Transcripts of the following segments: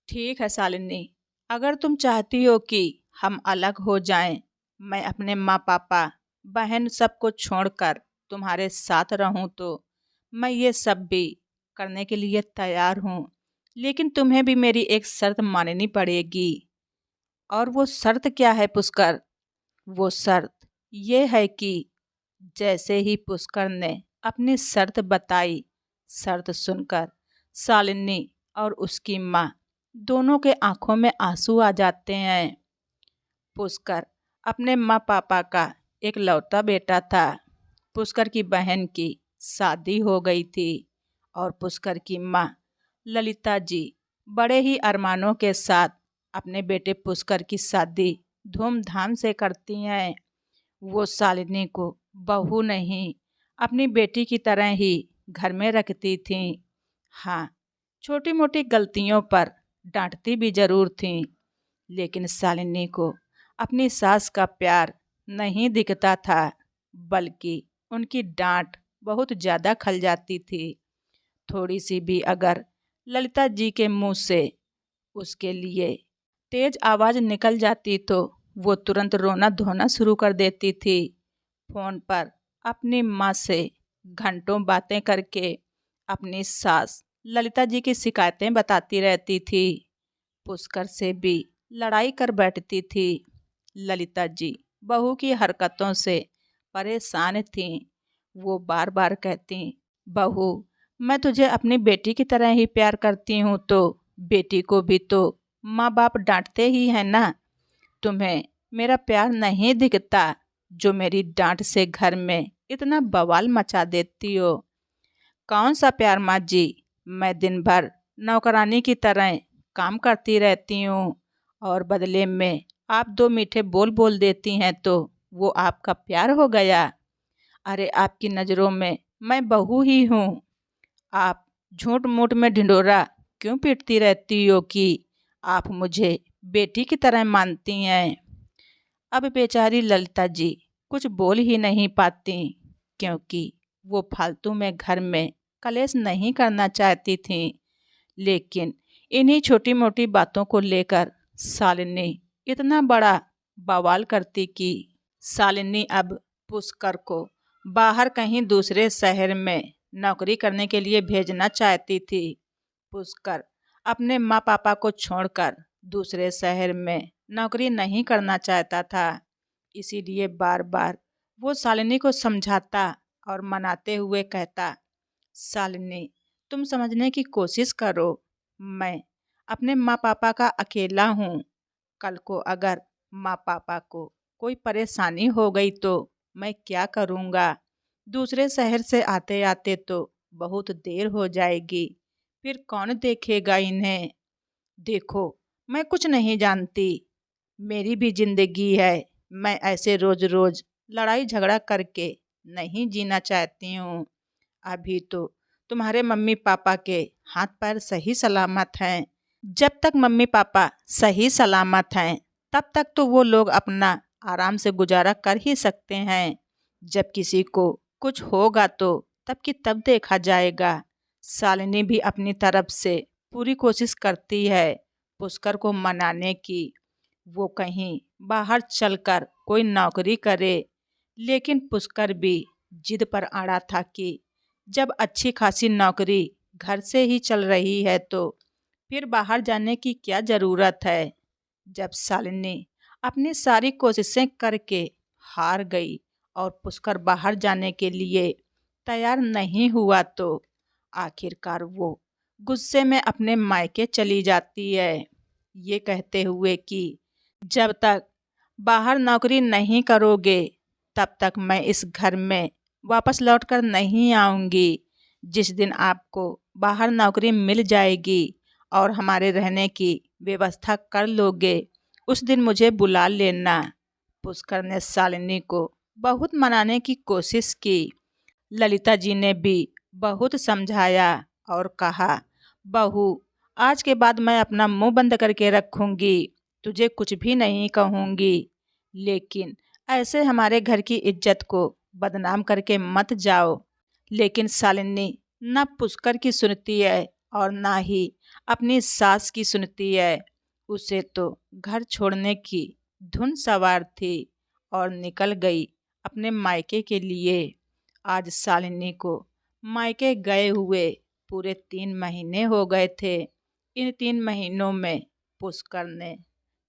ठीक है शालिनी, अगर तुम चाहती हो कि हम अलग हो जाएं, मैं अपने माँ पापा, बहन सबको छोड़कर तुम्हारे साथ रहूं तो मैं ये सब भी करने के लिए तैयार हूँ। लेकिन तुम्हें भी मेरी एक शर्त माननी पड़ेगी। और वो शर्त क्या है पुष्कर? वो शर्त ये है कि जैसे ही पुष्कर ने अपनी शर्त बताई, शर्त सुनकर शालिनी और उसकी माँ दोनों के आंखों में आंसू आ जाते हैं। पुष्कर अपने माँ पापा का एक लौता बेटा था। पुष्कर की बहन की शादी हो गई थी और पुष्कर की माँ ललिता जी बड़े ही अरमानों के साथ अपने बेटे पुष्कर की शादी धूमधाम से करती हैं। वो शालिनी को बहू नहीं, अपनी बेटी की तरह ही घर में रखती थीं। हाँ, छोटी मोटी गलतियों पर डांटती भी जरूर थीं, लेकिन शालिनी को अपनी सास का प्यार नहीं दिखता था, बल्कि उनकी डांट बहुत ज़्यादा खल जाती थी। थोड़ी सी भी अगर ललिता जी के मुंह से उसके लिए तेज आवाज़ निकल जाती तो वो तुरंत रोना धोना शुरू कर देती थी। फोन पर अपनी माँ से घंटों बातें करके अपनी सास ललिता जी की शिकायतें बताती रहती थी। पुष्कर से भी लड़ाई कर बैठती थी। ललिता जी बहू की हरकतों से परेशान थीं। वो बार बार कहती, बहू, मैं तुझे अपनी बेटी की तरह ही प्यार करती हूँ, तो बेटी को भी तो माँ बाप डांटते ही हैं ना। तुम्हें मेरा प्यार नहीं दिखता जो मेरी डांट से घर में इतना बवाल मचा देती हो। कौन सा प्यार माँ जी? मैं दिन भर नौकरानी की तरह काम करती रहती हूँ और बदले में आप दो मीठे बोल बोल देती हैं तो वो आपका प्यार हो गया। अरे आपकी नज़रों में मैं बहू ही हूँ। आप झूठ मूठ में ढिंढोरा क्यों पीटती रहती हो कि आप मुझे बेटी की तरह मानती हैं। अब बेचारी ललिता जी कुछ बोल ही नहीं पाती, क्योंकि वो फालतू में घर में कलेश नहीं करना चाहती थी। लेकिन इन्हीं छोटी मोटी बातों को लेकर शालिनी इतना बड़ा बवाल करती कि शालिनी अब पुष्कर को बाहर कहीं दूसरे शहर में नौकरी करने के लिए भेजना चाहती थी। पुष्कर अपने माँ पापा को छोड़कर दूसरे शहर में नौकरी नहीं करना चाहता था। इसीलिए बार बार वो शालिनी को समझाता और मनाते हुए कहता, शालिनी, तुम समझने की कोशिश करो। मैं अपने माँ पापा का अकेला हूँ। कल को अगर माँ पापा को कोई परेशानी हो गई तो मैं क्या करूँगा? दूसरे शहर से आते आते तो बहुत देर हो जाएगी। फिर कौन देखेगा इन्हें? देखो, मैं कुछ नहीं जानती। मेरी भी जिंदगी है। मैं ऐसे रोज रोज लड़ाई झगड़ा करके नहीं जीना चाहती हूँ। अभी तो तुम्हारे मम्मी पापा के हाथ पैर सही सलामत हैं। जब तक मम्मी पापा सही सलामत हैं, तब तक तो वो लोग अपना आराम से गुजारा कर ही सकते हैं। जब किसी को कुछ होगा तो तब की तब देखा जाएगा। शालिनी भी अपनी तरफ से पूरी कोशिश करती है पुष्कर को मनाने की, वो कहीं बाहर चलकर कोई नौकरी करे। लेकिन पुष्कर भी जिद पर अड़ा था कि जब अच्छी खासी नौकरी घर से ही चल रही है तो फिर बाहर जाने की क्या ज़रूरत है। जब शालिनी अपनी सारी कोशिशें करके हार गई और पुष्कर बाहर जाने के लिए तैयार नहीं हुआ तो आखिरकार वो गुस्से में अपने मायके चली जाती है, ये कहते हुए कि जब तक बाहर नौकरी नहीं करोगे तब तक मैं इस घर में वापस लौटकर नहीं आऊँगी। जिस दिन आपको बाहर नौकरी मिल जाएगी और हमारे रहने की व्यवस्था कर लोगे, उस दिन मुझे बुला लेना। पुष्कर ने शालिनी को बहुत मनाने की कोशिश की। ललिता जी ने भी बहुत समझाया और कहा, बहू, आज के बाद मैं अपना मुंह बंद करके रखूंगी, तुझे कुछ भी नहीं कहूंगी। लेकिन ऐसे हमारे घर की इज्जत को बदनाम करके मत जाओ। लेकिन शालिनी न पुष्कर की सुनती है और ना ही अपनी सास की सुनती है। उसे तो घर छोड़ने की धुन सवार थी और निकल गई अपने मायके के लिए। आज शालिनी को मायके गए हुए पूरे 3 महीने हो गए थे। इन 3 महीनों में पुष्कर ने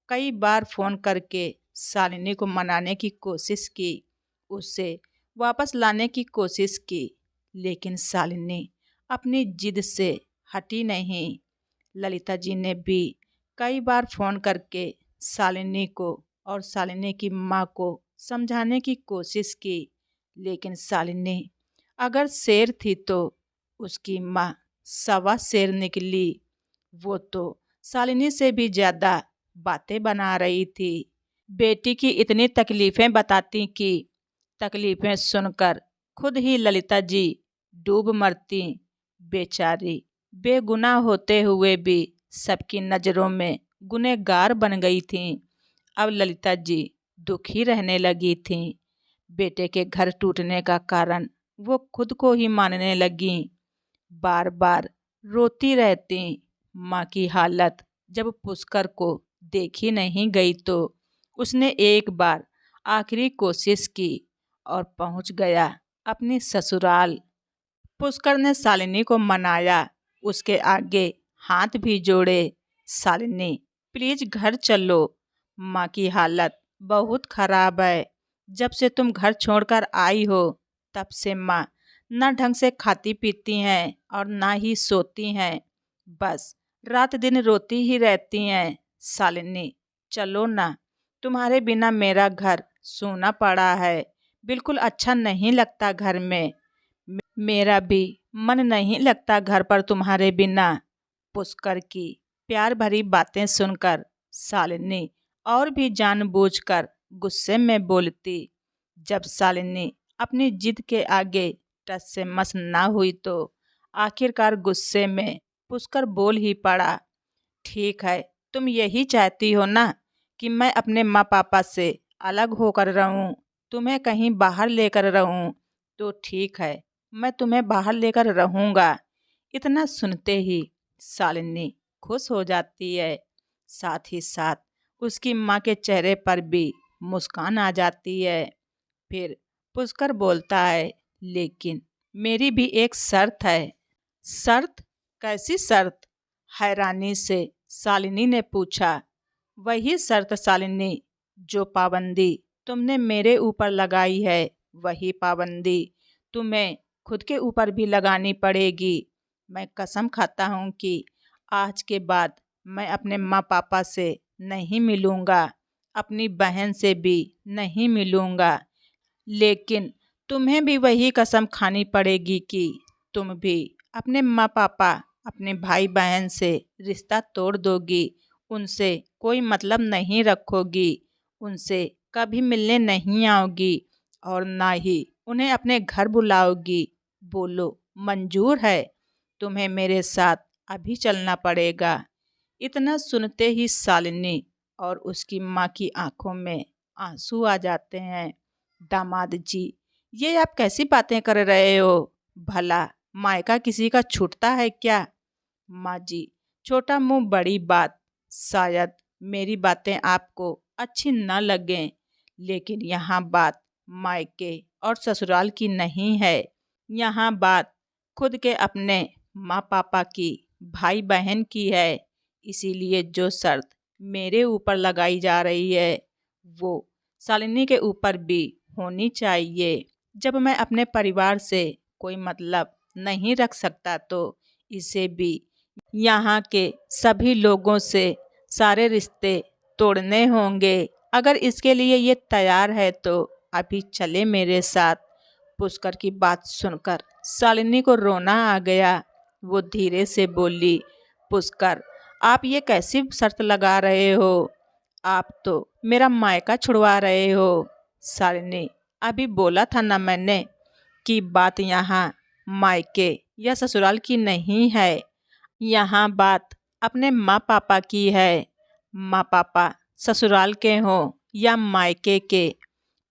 कई बार फोन करके शालिनी को मनाने की कोशिश की, उसे वापस लाने की कोशिश की, लेकिन शालिनी अपनी जिद से हटी नहीं। ललिता जी ने भी कई बार फोन करके शालिनी को और शालिनी की माँ को समझाने की कोशिश की, लेकिन शालिनी अगर शेर थी तो उसकी माँ सवा शेर निकली। वो तो शालिनी से भी ज्यादा बातें बना रही थी। बेटी की इतनी तकलीफें बताती कि तकलीफें सुनकर खुद ही ललिता जी डूब मरती। बेचारी बेगुनाह होते हुए भी सबकी नज़रों में गुनहगार बन गई थीं। अब ललिता जी दुखी रहने लगी थीं। बेटे के घर टूटने का कारण वो खुद को ही मानने लगीं। बार बार रोती रहती। माँ की हालत जब पुष्कर को देखी नहीं गई तो उसने एक बार आखिरी कोशिश की और पहुंच गया अपनी ससुराल। पुष्कर ने शालिनी को मनाया, उसके आगे हाथ भी जोड़े। शालिनी प्लीज घर चलो, माँ की हालत बहुत खराब है। जब से तुम घर छोड़कर आई हो तब से माँ न ढंग से खाती पीती हैं और ना ही सोती हैं, बस रात दिन रोती ही रहती हैं। शालिनी चलो ना, तुम्हारे बिना मेरा घर सूना पड़ा है, बिल्कुल अच्छा नहीं लगता घर में। मेरा भी मन नहीं लगता घर पर तुम्हारे बिना। पुष्कर की प्यार भरी बातें सुनकर शालिनी और भी जानबूझकर गुस्से में बोलती। जब शालिनी अपनी जिद के आगे टस से मस ना हुई तो आखिरकार गुस्से में पुष्कर बोल ही पड़ा, ठीक है, तुम यही चाहती हो ना कि मैं अपने माँ पापा से अलग होकर रहूं, तुम्हें कहीं बाहर लेकर रहूं, तो ठीक है, मैं तुम्हें बाहर लेकर रहूंगा। इतना सुनते ही शालिनी खुश हो जाती है, साथ ही साथ उसकी माँ के चेहरे पर भी मुस्कान आ जाती है। फिर पुष्कर बोलता है, लेकिन मेरी भी एक शर्त है। शर्त? कैसी शर्त? हैरानी से शालिनी ने पूछा। वही शर्त शालिनी, जो पाबंदी तुमने मेरे ऊपर लगाई है, वही पाबंदी तुम्हें खुद के ऊपर भी लगानी पड़ेगी। मैं कसम खाता हूँ कि आज के बाद मैं अपने माँ पापा से नहीं मिलूँगा, अपनी बहन से भी नहीं मिलूँगा, लेकिन तुम्हें भी वही कसम खानी पड़ेगी कि तुम भी अपने माँ पापा, अपने भाई बहन से रिश्ता तोड़ दोगी, उनसे कोई मतलब नहीं रखोगी, उनसे कभी मिलने नहीं आओगी और ना ही उन्हें अपने घर बुलाओगी। बोलो मंजूर है? तुम्हें मेरे साथ अभी चलना पड़ेगा। इतना सुनते ही शालिनी और उसकी माँ की आंखों में आंसू आ जाते हैं। दामाद जी, ये आप कैसी बातें कर रहे हो? भला मायका किसी का छूटता है क्या? माँ जी, छोटा मुंह बड़ी बात। शायद मेरी बातें आपको अच्छी न लगें, लेकिन यहाँ बात मायके और ससुराल की नहीं है। यहाँ बात खुद के अपने माँ पापा की, भाई बहन की है। इसीलिए जो शर्त मेरे ऊपर लगाई जा रही है वो शालिनी के ऊपर भी होनी चाहिए। जब मैं अपने परिवार से कोई मतलब नहीं रख सकता तो इसे भी यहाँ के सभी लोगों से सारे रिश्ते तोड़ने होंगे। अगर इसके लिए ये तैयार है तो अभी चले मेरे साथ। पुष्कर की बात सुनकर शालिनी को रोना आ गया। वो धीरे से बोली, पुष्कर, आप ये कैसी शर्त लगा रहे हो? आप तो मेरा मायका छुड़वा रहे हो। शालिनी, अभी बोला था ना मैंने कि बात यहाँ मायके या ससुराल की नहीं है, यहाँ बात अपने माँ पापा की है। माँ पापा ससुराल के हों या मायके के,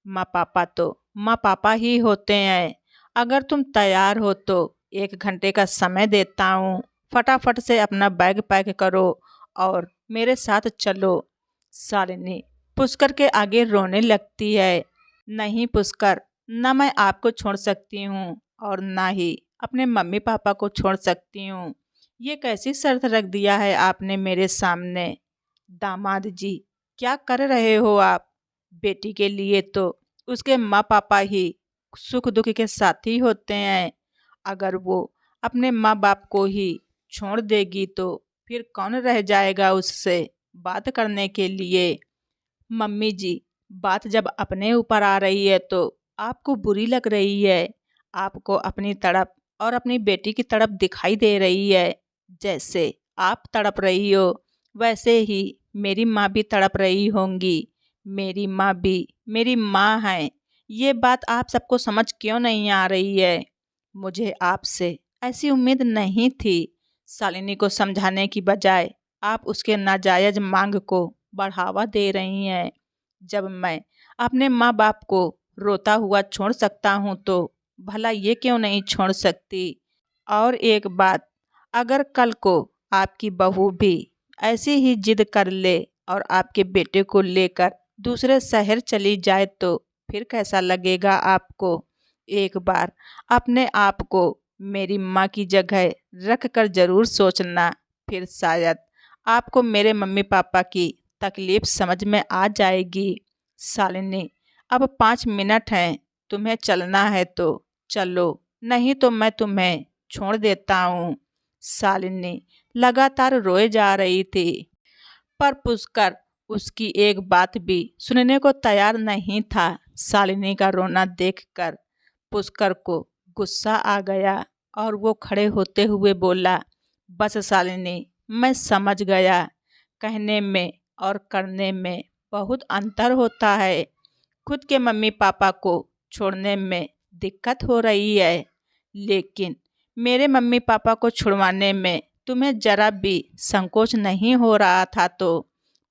माँ पापा तो माँ पापा ही होते हैं। अगर तुम तैयार हो तो 1 घंटे का समय देता हूँ, फटाफट से अपना बैग पैक करो और मेरे साथ चलो। शालिनी पुष्कर के आगे रोने लगती है। नहीं पुष्कर, न मैं आपको छोड़ सकती हूँ और ना ही अपने मम्मी पापा को छोड़ सकती हूँ। ये कैसी शर्त रख दिया है आपने मेरे सामने? दामाद जी, क्या कर रहे हो आप? बेटी के लिए तो उसके माँ पापा ही सुख दुख के साथी होते हैं। अगर वो अपने माँ बाप को ही छोड़ देगी तो फिर कौन रह जाएगा उससे बात करने के लिए? मम्मी जी, बात जब अपने ऊपर आ रही है तो आपको बुरी लग रही है। आपको अपनी तड़प और अपनी बेटी की तड़प दिखाई दे रही है। जैसे आप तड़प रही हो वैसे ही मेरी माँ भी तड़प रही होंगी। मेरी माँ भी मेरी माँ है। ये बात आप सबको समझ क्यों नहीं आ रही है? मुझे आपसे ऐसी उम्मीद नहीं थी। शालिनी को समझाने की बजाय आप उसके नाजायज मांग को बढ़ावा दे रही हैं। जब मैं अपने माँ बाप को रोता हुआ छोड़ सकता हूँ तो भला ये क्यों नहीं छोड़ सकती? और एक बात, अगर कल को आपकी बहू भी ऐसी ही जिद कर ले और आपके बेटे को लेकर दूसरे शहर चली जाए तो फिर कैसा लगेगा आपको? एक बार अपने आप को मेरी माँ की जगह रख कर जरूर सोचना, फिर शायद आपको मेरे मम्मी पापा की तकलीफ समझ में आ जाएगी। शालिनी, अब 5 मिनट हैं, तुम्हें चलना है तो चलो, नहीं तो मैं तुम्हें छोड़ देता हूँ। शालिनी लगातार रोए जा रही थी, पर पुष्कर उसकी एक बात भी सुनने को तैयार नहीं था। शालिनी का रोना देखकर पुष्कर को गुस्सा आ गया और वो खड़े होते हुए बोला, बस शालिनी, मैं समझ गया। कहने में और करने में बहुत अंतर होता है। खुद के मम्मी पापा को छोड़ने में दिक्कत हो रही है, लेकिन मेरे मम्मी पापा को छुड़वाने में तुम्हें जरा भी संकोच नहीं हो रहा था तो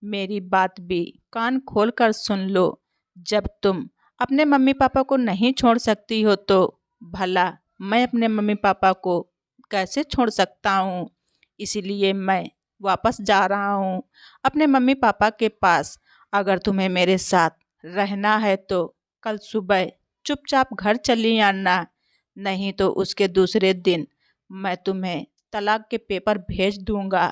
मेरी बात भी कान खोल कर सुन लो। जब तुम अपने मम्मी पापा को नहीं छोड़ सकती हो तो भला मैं अपने मम्मी पापा को कैसे छोड़ सकता हूँ? इसलिए मैं वापस जा रहा हूँ अपने मम्मी पापा के पास। अगर तुम्हें मेरे साथ रहना है तो कल सुबह चुपचाप घर चली आना, नहीं तो उसके दूसरे दिन मैं तुम्हें तलाक के पेपर भेज दूंगा।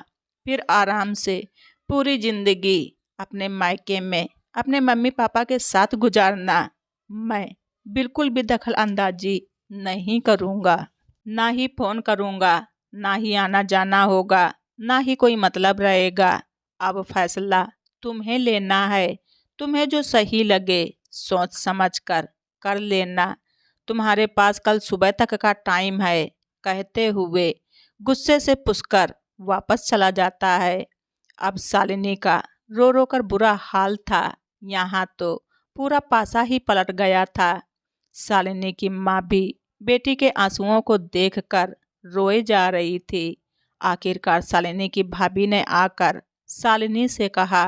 फिर आराम से पूरी जिंदगी अपने मायके में अपने मम्मी पापा के साथ गुजारना। मैं बिल्कुल भी दखल अंदाजी नहीं करूँगा, ना ही फ़ोन करूँगा, ना ही आना जाना होगा, ना ही कोई मतलब रहेगा। अब फैसला तुम्हें लेना है। तुम्हें जो सही लगे सोच समझ कर लेना। तुम्हारे पास कल सुबह तक का टाइम है। कहते हुए गुस्से से पुष्कर वापस चला जाता है। अब शालिनी का रो रो कर बुरा हाल था। यहाँ तो पूरा पासा ही पलट गया था। शालिनी की माँ भी बेटी के आंसुओं को देखकर रोए जा रही थी। आखिरकार शालिनी की भाभी ने आकर शालिनी से कहा,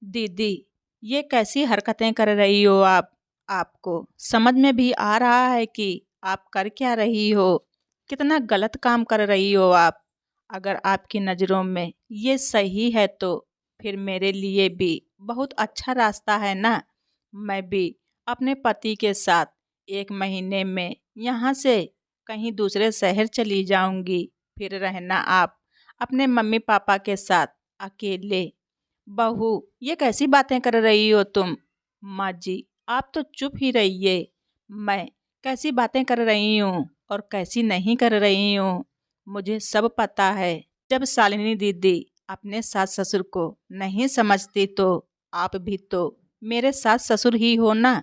दीदी, ये कैसी हरकतें कर रही हो आप? आपको समझ में भी आ रहा है कि आप कर क्या रही हो? कितना गलत काम कर रही हो आप? अगर आपकी नज़रों में ये सही है तो फिर मेरे लिए भी बहुत अच्छा रास्ता है ना। मैं भी अपने पति के साथ 1 महीने में यहाँ से कहीं दूसरे शहर चली जाऊंगी। फिर रहना आप अपने मम्मी पापा के साथ अकेले। बहू, ये कैसी बातें कर रही हो तुम? माँ जी, आप तो चुप ही रहिए। मैं कैसी बातें कर रही हूँ और कैसी नहीं कर रही हूँ, मुझे सब पता है। जब शालिनी दीदी अपने सास ससुर को नहीं समझती तो आप भी तो मेरे सास ससुर ही हो ना।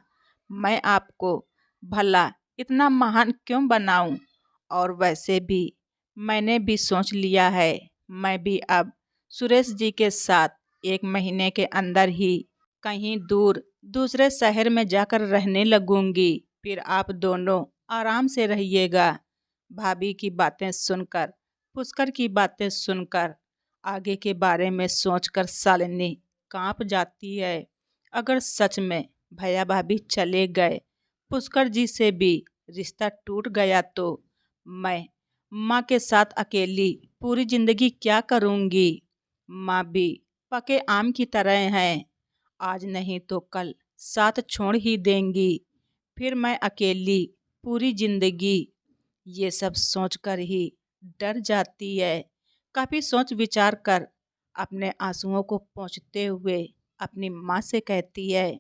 मैं आपको भला इतना महान क्यों बनाऊं? और वैसे भी मैंने भी सोच लिया है, मैं भी अब सुरेश जी के साथ 1 महीने के अंदर ही कहीं दूर दूसरे शहर में जाकर रहने लगूंगी। फिर आप दोनों आराम से रहिएगा। भाभी की बातें सुनकर, पुष्कर की बातें सुनकर, आगे के बारे में सोचकर शालिनी कांप जाती है। अगर सच में भैया भाभी चले गए, पुष्कर जी से भी रिश्ता टूट गया तो मैं माँ के साथ अकेली पूरी जिंदगी क्या करूँगी। माँ भी पके आम की तरह है, आज नहीं तो कल साथ छोड़ ही देंगी। फिर मैं अकेली पूरी जिंदगी, ये सब सोचकर ही डर जाती है। काफ़ी सोच विचार कर अपने आंसुओं को पोंछते हुए अपनी माँ से कहती है,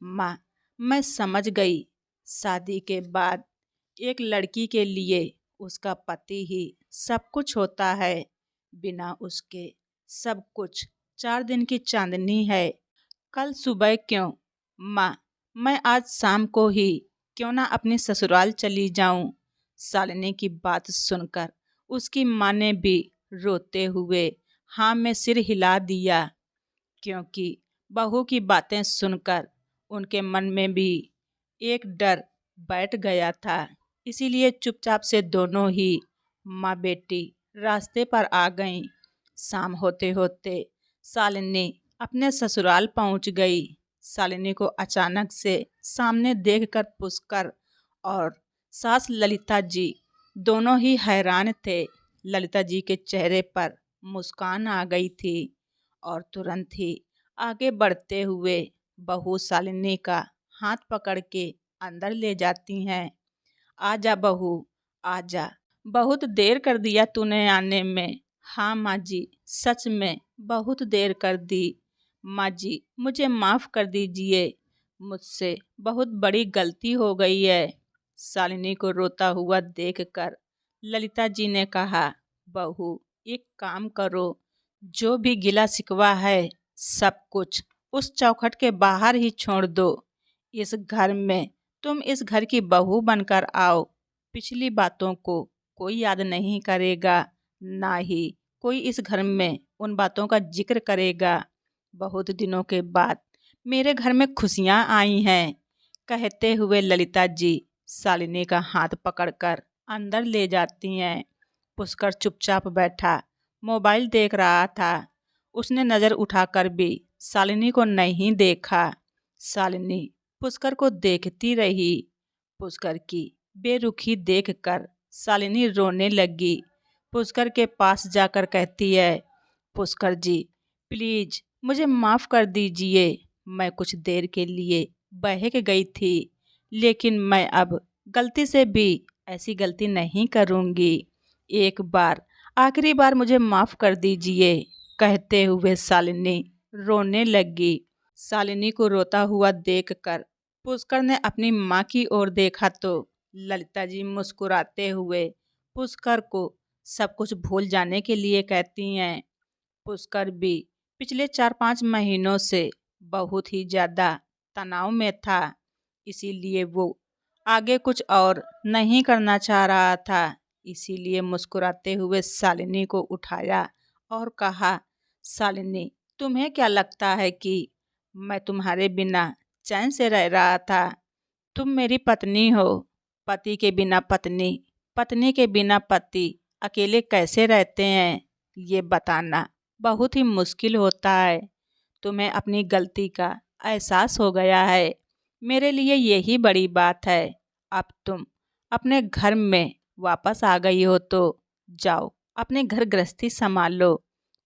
माँ मैं समझ गई, शादी के बाद एक लड़की के लिए उसका पति ही सब कुछ होता है, बिना उसके सब कुछ 4 दिन की चांदनी है। कल सुबह क्यों माँ, मैं आज शाम को ही क्यों ना अपने ससुराल चली जाऊं। शालिनी की बात सुनकर उसकी माँ ने भी रोते हुए हाँ में सिर हिला दिया, क्योंकि बहू की बातें सुनकर उनके मन में भी एक डर बैठ गया था। इसीलिए चुपचाप से दोनों ही माँ बेटी रास्ते पर आ गईं। शाम होते होते शालिनी अपने ससुराल पहुंच गई। शालिनी को अचानक से सामने देखकर पुष्कर और सास ललिता जी दोनों ही हैरान थे। ललिता जी के चेहरे पर मुस्कान आ गई थी और तुरंत ही आगे बढ़ते हुए बहू शालिनी का हाथ पकड़ के अंदर ले जाती हैं। आजा बहू, आजा, बहुत देर कर दिया तूने आने में। हाँ माँ जी, सच में बहुत देर कर दी। माँ जी मुझे माफ़ कर दीजिए, मुझसे बहुत बड़ी गलती हो गई है। शालिनी को रोता हुआ देखकर ललिता जी ने कहा, बहू एक काम करो, जो भी गिला शिकवा है सब कुछ उस चौखट के बाहर ही छोड़ दो। इस घर में तुम इस घर की बहू बनकर आओ। पिछली बातों को कोई याद नहीं करेगा, ना ही कोई इस घर में उन बातों का जिक्र करेगा। बहुत दिनों के बाद मेरे घर में खुशियाँ आई हैं। कहते हुए ललिता जी शालिनी का हाथ पकड़कर अंदर ले जाती हैं। पुष्कर चुपचाप बैठा मोबाइल देख रहा था। उसने नज़र उठाकर भी शालिनी को नहीं देखा। शालिनी पुष्कर को देखती रही। पुष्कर की बेरुखी देखकर शालिनी रोने लगी। पुष्कर के पास जाकर कहती है, पुष्कर जी प्लीज़ मुझे माफ़ कर दीजिए। मैं कुछ देर के लिए बहक गई थी, लेकिन मैं अब गलती से भी ऐसी गलती नहीं करूँगी। एक बार आखिरी बार मुझे माफ़ कर दीजिए। कहते हुए शालिनी रोने लगी। शालिनी को रोता हुआ देखकर पुष्कर ने अपनी माँ की ओर देखा तो ललिता जी मुस्कुराते हुए पुष्कर को सब कुछ भूल जाने के लिए कहती हैं। पुष्कर भी पिछले 4-5 महीनों से बहुत ही ज़्यादा तनाव में था, इसीलिए वो आगे कुछ और नहीं करना चाह रहा था। इसीलिए मुस्कुराते हुए शालिनी को उठाया और कहा, शालिनी तुम्हें क्या लगता है कि मैं तुम्हारे बिना चैन से रह रहा था। तुम मेरी पत्नी हो, पति के बिना पत्नी, पत्नी के बिना पति अकेले कैसे रहते हैं ये बताना बहुत ही मुश्किल होता है। तुम्हें अपनी गलती का एहसास हो गया है, मेरे लिए यही बड़ी बात है। अब तुम अपने घर में वापस आ गई हो तो जाओ अपने घर गृहस्थी संभाल लो।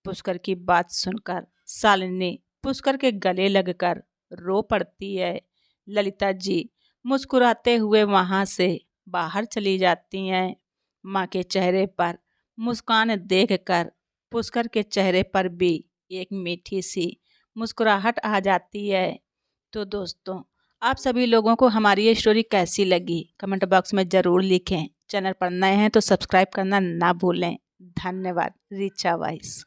पुष्कर की बात सुनकर शालिनी पुष्कर के गले लगकर रो पड़ती है। ललिता जी मुस्कुराते हुए वहाँ से बाहर चली जाती हैं। माँ के चेहरे पर मुस्कान देखकर पुष्कर के चेहरे पर भी एक मीठी सी मुस्कुराहट आ जाती है। तो दोस्तों आप सभी लोगों को हमारी ये स्टोरी कैसी लगी कमेंट बॉक्स में ज़रूर लिखें। चैनल पर नए हैं तो सब्सक्राइब करना ना भूलें। धन्यवाद। रिचा वॉइस।